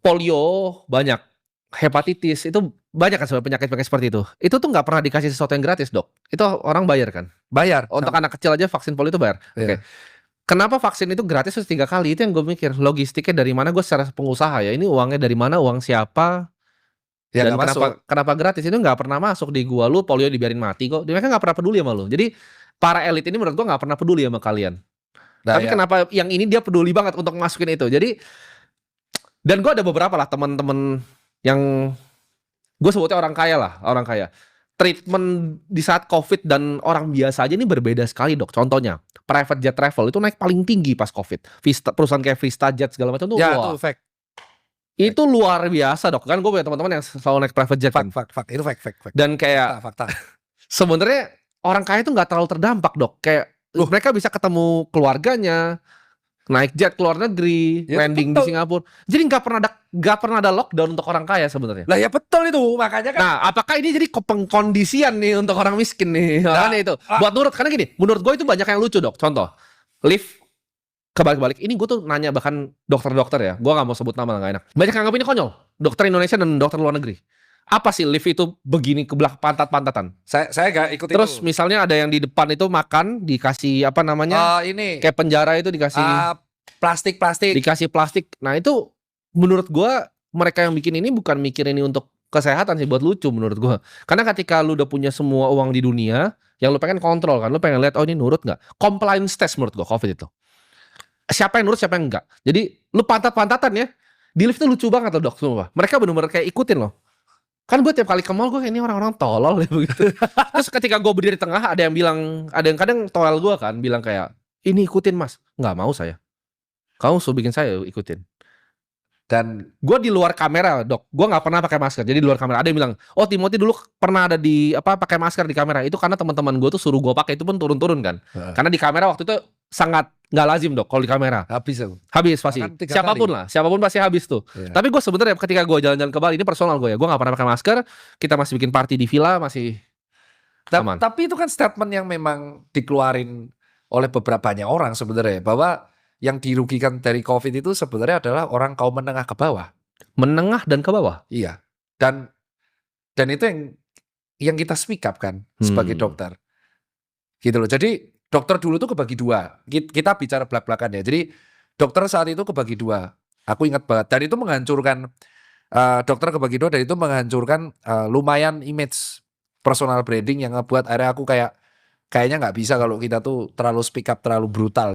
polio banyak, hepatitis itu banyak kan sebenarnya penyakit-penyakit seperti itu. Itu tuh nggak pernah dikasih sesuatu yang gratis, Dok. Itu orang bayar kan? Bayar. Untuk anak kecil aja vaksin polio itu bayar. Oke. Iya. Kenapa vaksin itu gratis terus 3 kali? Itu yang gue mikir, logistiknya dari mana? Gue secara pengusaha ya, ini uangnya dari mana, uang siapa, Ya dan nggak masuk. kenapa gratis? Itu nggak pernah masuk di gua. Lu polio dibiarin mati kok. Mereka nggak pernah peduli sama lu. Jadi para elit ini menurut gua nggak pernah peduli sama kalian. Nah, Tapi ya. kenapa yang ini dia peduli banget untuk masukin itu? Jadi, dan gua ada beberapa lah teman-teman yang gue sebutnya orang kaya lah, orang kaya. Treatment di saat COVID dan orang biasa aja ini berbeda sekali, Dok. Contohnya, private jet travel itu naik paling tinggi pas COVID. Perusahaan kayak Vista Jet segala macam tuh, Ya wah, itu fact. itu luar biasa, Dok. Kan gue punya teman-teman yang selalu naik private jet kan. Fact. Itu fact. Dan kayak Fakta. sebenarnya orang kaya itu nggak terlalu terdampak, Dok. Kayak mereka bisa ketemu keluarganya, naik jet ke luar negeri, Ya, landing betul. di Singapura. Jadi nggak pernah ada lockdown untuk orang kaya sebenarnya. Lah ya betul itu, makanya kan. Nah, apakah ini jadi pengkondisian nih untuk orang miskin nih? Makanya itu. Buat nurut, karena gini, menurut gue itu banyak yang lucu, Dok. Contoh, lift kebalik-balik. Ini gue tuh nanya bahkan dokter-dokter ya. Gue gak mau sebut nama, gak enak. Banyak yang anggap ini konyol. Dokter Indonesia dan dokter luar negeri. Apa sih lift itu begini ke belakang pantat-pantatan? Saya gak ikut Terus itu. misalnya ada yang di depan itu makan, dikasih apa namanya? Ini Kayak penjara itu dikasih plastik. dikasih plastik. Nah itu menurut gua mereka yang bikin ini bukan mikir ini untuk kesehatan sih, buat lucu menurut gua. Karena ketika lu udah punya semua uang di dunia, yang lu pengen kontrol kan, lu pengen lihat oh ini nurut nggak? Compliance test menurut gua COVID itu. Siapa yang nurut, siapa yang enggak. Jadi lu pantat-pantatan ya. Di lift tuh lucu banget loh, Dok, semua. Mereka benar-benar kayak ikutin loh. Kan gue tiap kali ke mall gue kayak ini orang-orang tolol ya begitu. Terus ketika gue berdiri di tengah ada yang bilang, ada yang kadang toel gue kan bilang kayak ini ikutin Mas. Nggak mau saya. Kamu suruh bikin saya ikutin. Dan gue di luar kamera, Dok. Gue nggak pernah pakai masker. Jadi di luar kamera ada yang bilang, oh Timothy dulu pernah ada di pakai masker di kamera. Itu karena teman-teman gue tuh suruh gue pakai, itu pun turun-turun kan. Karena di kamera waktu itu sangat nggak lazim, Dok. Kalau di kamera habis pasti. Siapapun pasti habis tuh. Iya. Tapi gue sebenarnya ketika gue jalan-jalan ke Bali, ini personal gue ya. Gue nggak pernah pakai masker. Kita masih bikin party di villa, masih aman. Tapi itu kan statement yang memang dikeluarin oleh beberapa banyak orang sebenarnya, bahwa yang dirugikan dari COVID itu sebenarnya adalah orang kaum menengah ke bawah. Menengah dan ke bawah. Iya. Dan itu yang kita speak up kan sebagai dokter. Gitu loh. Jadi dokter dulu tuh kebagi dua. Kita bicara belak-belakan ya. Jadi dokter saat itu kebagi dua. Aku ingat banget. Dan itu menghancurkan dokter kebagi dua, dan itu menghancurkan lumayan image personal branding yang ngebuat akhirnya aku kayaknya nggak bisa kalau kita tuh terlalu speak up, terlalu brutal.